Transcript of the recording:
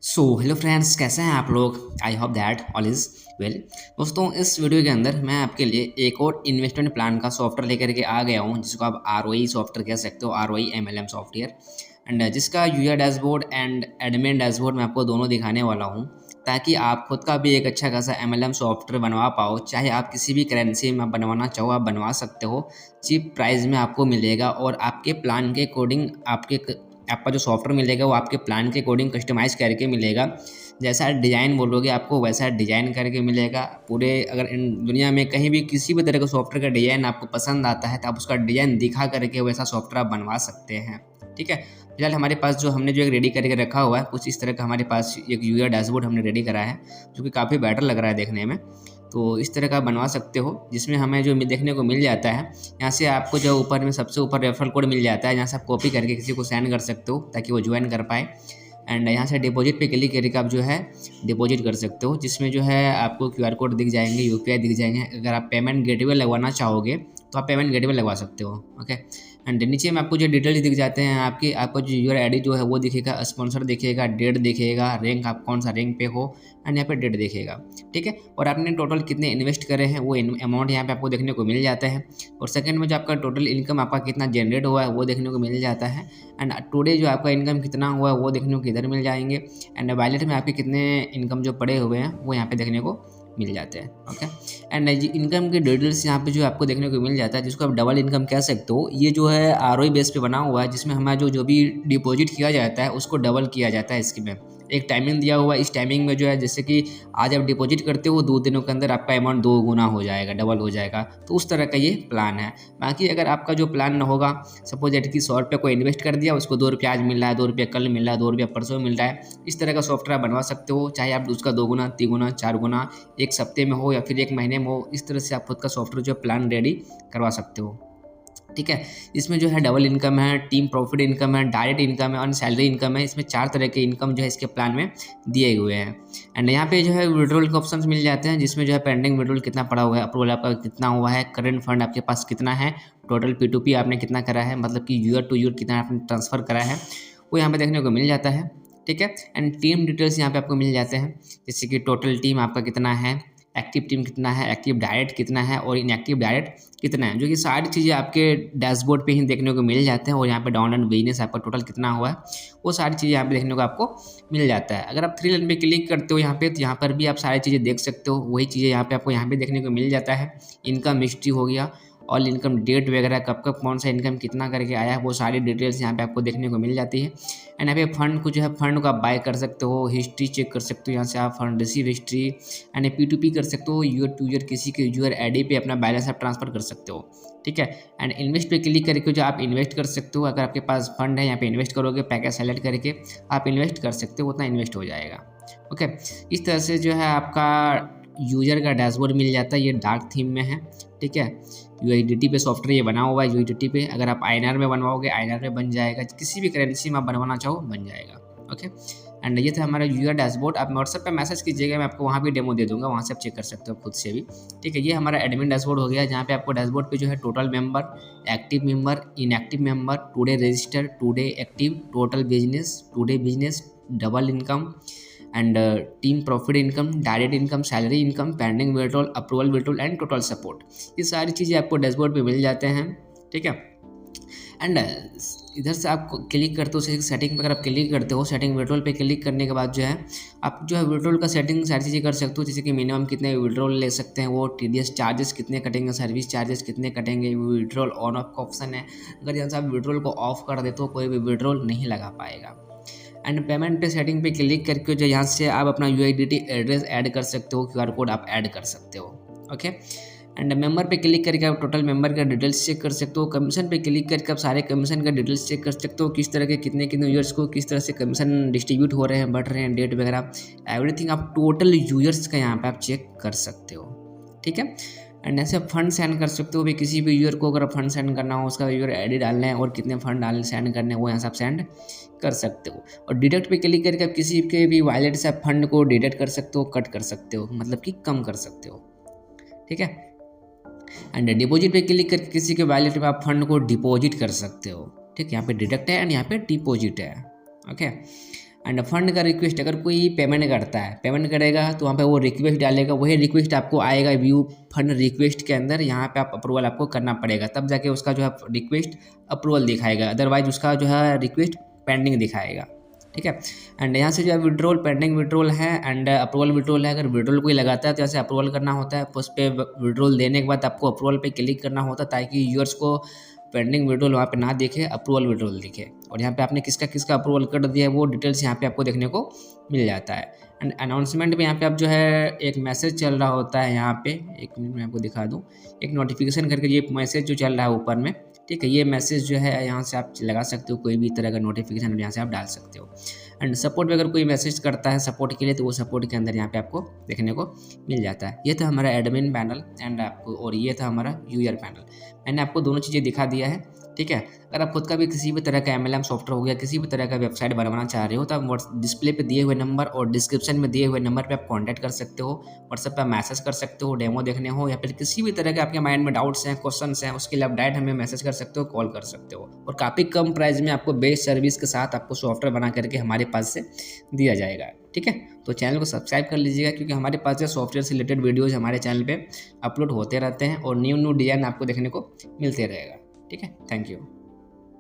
So hello friends, कैसे हैं आप लोग। I hope that all is well. दोस्तों, इस वीडियो के अंदर मैं आपके लिए एक और इन्वेस्टमेंट प्लान का सॉफ्टवेयर लेकर के आ गया हूं, जिसको आप ROI सॉफ्टवेयर कह सकते हो, ROI MLM सॉफ्टवेयर। एंड जिसका user dashboard and admin dashboard मैं आपको दोनों दिखाने वाला हूं, ताकि आप खुद का भी एक अच्छा खासा MLM सॉफ्टवेयर बनवा पाओ। चाहे आप किसी भी करेंसी में बनवाना चाहो, आप बनवा सकते हो। चीप प्राइस में आपको मिलेगा और आपके प्लान के अकॉर्डिंग आपका जो सॉफ्टवेयर मिलेगा वो आपके प्लान के अकॉर्डिंग कस्टमाइज़ करके मिलेगा। जैसा डिज़ाइन बोलोगे आपको वैसा डिज़ाइन करके मिलेगा। पूरे अगर इन दुनिया में कहीं भी किसी भी तरह का सॉफ्टवेयर का डिज़ाइन आपको पसंद आता है तो आप उसका डिज़ाइन दिखा करके वैसा सॉफ्टवेयर आप बनवा सकते हैं। ठीक है, फिलहाल हमारे पास हमने जो एक रेडी करके रखा हुआ है, कुछ इस तरह का हमारे पास एक यूजर डैशबोर्ड हमने रेडी करा है, जो कि काफ़ी बेटर लग रहा है देखने में। तो इस तरह का बनवा सकते हो, जिसमें हमें जो देखने को मिल जाता है, यहाँ से आपको जो ऊपर में सबसे ऊपर रेफरल कोड मिल जाता है, यहाँ से आप कॉपी करके किसी को सेंड कर सकते हो ताकि वो ज्वाइन कर पाए। एंड यहाँ से डिपॉजिट पे क्लिक करके आप डिपॉजिट कर सकते हो, जिसमें आपको QR कोड दिख जाएंगे, UPI दिख जाएंगे। अगर आप पेमेंट गेटवे लगवाना चाहोगे तो आप पेमेंट गेटवे लगवा सकते हो। ओके, एंड नीचे में आपको जो डिटेल्स दिख जाते हैं, आपको जो यूर ID जो है वो दिखेगा, स्पॉन्सर दिखेगा, डेट दिखेगा, रैंक आप कौन सा रैंक पे हो, एंड यहाँ पे डेट दिखेगा। ठीक है, और आपने टोटल कितने इन्वेस्ट करे हैं वो अमाउंट यहाँ पे आपको देखने को मिल जाता है। और सेकंड में जो आपका टोटल इनकम आपका कितना जनरेट हुआ है वो देखने को मिल जाता है। एंड टुडे जो आपका इनकम कितना हुआ है वो देखने को इधर मिल जाएंगे। एंड वॉलेट में आपके कितने इनकम जो पड़े हुए हैं वो यहाँ पे देखने को मिल जाते हैं। ओके, एंड इनकम के डिटेल्स यहाँ पे जो आपको देखने को मिल जाता है, जिसको आप डबल इनकम कह सकते हो। ये जो है ROI बेस पे बना हुआ है, जिसमें हमारा जो भी डिपॉजिट किया जाता है उसको डबल किया जाता है। इसकी में एक टाइमिंग दिया हुआ है, इस टाइमिंग में जो है जैसे कि आज आप डिपॉजिट करते हो 2 दिनों के अंदर आपका अमाउंट 2 गुना हो जाएगा, डबल हो जाएगा। तो उस तरह का ये प्लान है। बाकी अगर आपका जो प्लान न होगा, सपोज दैट कि 100 रुपये को इन्वेस्ट कर दिया, उसको 2 रुपये आज मिल रहा है, 2 रुपये कल मिल रहा है, 2 रुपये परसों मिल रहा है, इस तरह का सॉफ्टवेयर बनवा सकते हो। चाहे आप उसका 2 गुना, 3 गुना, 4 गुना एक सप्ते में हो या फिर एक महीने में हो, इस तरह से आप खुद का सॉफ्टवेयर जो प्लान रेडी करवा सकते हो। ठीक है, इसमें जो है डबल इनकम है, टीम प्रॉफिट इनकम है, डायरेक्ट इनकम है और सैलरी इनकम है। इसमें 4 तरह के इनकम जो है इसके प्लान में दिए हुए हैं। एंड यहाँ पे जो है विड्रॉल के ऑप्शंस मिल जाते हैं, जिसमें जो है पेंडिंग विड्रॉल कितना पड़ा हुआ है, अप्रूवल आपका कितना हुआ है, करंट फंड आपके पास कितना है, टोटल P2P आपने कितना करा है, मतलब कि यूर टू यूर कितना आपने ट्रांसफ़र करा है, वो यहाँ पे देखने को मिल जाता है। ठीक है, एंड टीम डिटेल्स यहाँ पे आपको मिल जाते हैं, जैसे कि टोटल टीम आपका कितना है, एक्टिव टीम कितना है, एक्टिव डायरेक्ट कितना है और इनएक्टिव डायरेक्ट कितना है, जो कि सारी चीज़ें आपके डैशबोर्ड पे ही देखने को मिल जाते हैं। और यहाँ पे डाउन एंड बिजनेस आपका टोटल कितना हुआ है वो सारी चीज़ें यहाँ पे देखने को आपको मिल जाता है। अगर आप 3 लाइन पे क्लिक करते हो यहाँ पे, तो यहाँ पर भी आप सारी चीज़ें देख सकते हो। वही चीज़ें यहाँ पे आपको यहाँ पे देखने को मिल जाता है। इनकम हिस्ट्री हो गया, ऑल इनकम डेट वगैरह, कब कब कौन सा इनकम कितना करके आया है, वो सारी डिटेल्स यहाँ पे आपको देखने को मिल जाती है। एंड यहाँ पे फंड को जो है फंड को आप बाय कर सकते हो, हिस्ट्री चेक कर सकते हो, यहाँ से आप fund receive history and P2P कर सकते हो, यूर टू यूर किसी के यूर ID पे अपना बैलेंस आप ट्रांसफ़र कर सकते हो। ठीक है, एंड इन्वेस्ट पे क्लिक करके जो आप इन्वेस्ट कर सकते हो। अगर आपके पास फंड है, यहाँ पे इन्वेस्ट करोगे, पैकेज सेलेक्ट करके आप इन्वेस्ट कर सकते हो, उतना इन्वेस्ट हो जाएगा। ओके, इस तरह से जो है आपका यूजर का डैशबोर्ड मिल जाता है। ये डार्क थीम में है। ठीक है, USDT पे सॉफ्टवेयर ये बना हुआ है। USDT पे अगर आप INR में बनवाओगे, INR में बन जाएगा, किसी भी करेंसी में आप बनवाना चाहो बन जाएगा। ओके, एंड ये था हमारा यूजर डैशबोर्ड। आप व्हाट्सएप पे मैसेज कीजिएगा, मैं आपको वहाँ भी डेमो दे दूंगा, वहाँ से आप चेक कर सकते हो खुद से भी। ठीक है, ये हमारा एडमिन डैशबोर्ड हो गया, जहाँ पे आपको डैशबोर्ड पे जो है total member, active member, inactive member, today register, today active, total business, double income and team profit income, direct income, salary income, pending withdrawal, approval withdrawal and total support, ये सारी चीज़ें आपको डैशबोर्ड पे मिल जाते हैं। ठीक है, एंड इधर से आप क्लिक करते हो सेटिंग पे, अगर आप क्लिक करते हो सेटिंग विड्रॉल पे क्लिक करने के बाद जो है आप जो है विड्रॉल का सेटिंग सारी चीज़ें कर सकते हो, जैसे कि मिनिमम कितने विड्रॉल ले सकते हैं, वो TDS चार्जेस कितने कटेंगे, सर्विस चार्जेस कितने कटेंगे, विड्रॉल ऑन ऑफ का ऑप्शन है। अगर यहाँ से आप विड्रॉल को ऑफ कर देते हो कोई भी विड्रॉल नहीं लगा पाएगा। एंड पेमेंट पे सेटिंग पे क्लिक करके जो यहाँ से आप अपना USDT एड्रेस ऐड कर सकते हो, QR कोड आप ऐड कर सकते हो। ओके, एंड मेंबर पे क्लिक करके आप टोटल मेंबर का डिटेल्स चेक कर सकते हो। कमीशन पे क्लिक करके आप सारे कमीशन का डिटेल्स चेक कर सकते हो, किस तरह के कितने कितने यूजर्स को किस तरह से कमीशन डिस्ट्रीब्यूट हो रहे हैं, बढ़ रहे हैं, डेट वगैरह एवरीथिंग आप टोटल यूजर्स का यहाँ पे आप चेक कर सकते हो। ठीक है, एंड ऐसे फंड सेंड कर सकते हो भी, किसी भी यूजर को अगर फंड सेंड करना हो, उसका यूजर ID डालना है और कितने फंड सेंड करने हैं वो यहाँ से आप सेंड कर सकते हो। और डिडक्ट पे क्लिक करके आप किसी के भी वॉलेट से आप फंड को डिडक्ट कर सकते हो, कट कर सकते हो, मतलब कि कम कर सकते हो। ठीक है, एंड डिपॉजिट पे क्लिक करके किसी के वॉलेट में आप फंड को डिपॉजिट कर सकते हो। ठीक है, यहाँ पे डिडक्ट है एंड यहाँ पे डिपॉजिट है। ओके, एंड फंड का रिक्वेस्ट अगर कोई पेमेंट करता है, पेमेंट करेगा तो वहाँ पे वो रिक्वेस्ट डालेगा, वही रिक्वेस्ट आपको आएगा व्यू फंड रिक्वेस्ट के अंदर। यहाँ पे आप अप्रूवल आपको करना पड़ेगा, तब जाके उसका जो है रिक्वेस्ट अप्रूवल दिखाएगा, अदरवाइज उसका जो है रिक्वेस्ट पेंडिंग दिखाएगा। ठीक है। एंड यहाँ से जो है विड्रॉल, पेंडिंग विड्रॉल है एंड अप्रूवल विड्रॉल है। अगर विड्रॉल कोई लगाता है तो ऐसे अप्रूवल करना होता है, उस पर विड्रॉल देने के बाद आपको अप्रूवल पे क्लिक करना होता है ताकि यूजर्स को पेंडिंग विड्रॉल वहाँ पे ना दिखे, अप्रूवल विड्रॉल दिखे। और यहाँ पे आपने किसका किसका अप्रूवल कर दिया है वो डिटेल्स यहाँ पे आपको देखने को मिल जाता है। एंड अनाउंसमेंट में यहाँ पे आप जो है एक मैसेज चल रहा होता है, यहाँ पे एक मिनट में आपको दिखा दूँ, एक नोटिफिकेशन करके ये मैसेज जो चल रहा है ऊपर में, ठीक है, ये मैसेज जो है यहाँ से आप लगा सकते हो, कोई भी तरह का नोटिफिकेशन यहाँ से आप डाल सकते हो। एंड सपोर्ट में अगर कोई मैसेज करता है सपोर्ट के लिए तो वो सपोर्ट के अंदर यहाँ पे आपको देखने को मिल जाता है। ये था हमारा एडमिन पैनल एंड आपको, और ये था हमारा यूजर पैनल। मैंने आपको दोनों चीज़ें दिखा दिया है। ठीक है। अगर आप खुद का भी किसी भी तरह का MLM सॉफ्टवेयर हो गया, किसी भी तरह का वेबसाइट बनवाना चाह रहे हो तो आप डिस्प्ले पे दिए हुए नंबर और डिस्क्रिप्शन में दिए हुए नंबर पे आप कांटेक्ट कर सकते हो, व्हाट्सएप पे मैसेज कर सकते हो, डेमो देखने हो या फिर किसी भी तरह के आपके माइंड में डाउट्स हैं, क्वेश्चंस हैं, उसके लिए आप डायरेक्ट हमें मैसेज कर सकते हो, कॉल कर सकते हो। और काफ़ी कम प्राइस में आपको बेस्ट सर्विस के साथ आपको सॉफ्टवेयर बना करके हमारे पास से दिया जाएगा। ठीक है। तो चैनल को सब्सक्राइब कर लीजिएगा क्योंकि हमारे पास जो सॉफ्टवेयर से रिलेटेड वीडियोज़ हमारे चैनल पर अपलोड होते रहते हैं और न्यू डिज़ाइन आपको देखने को मिलते रहेगा। ठीक है। Thank you.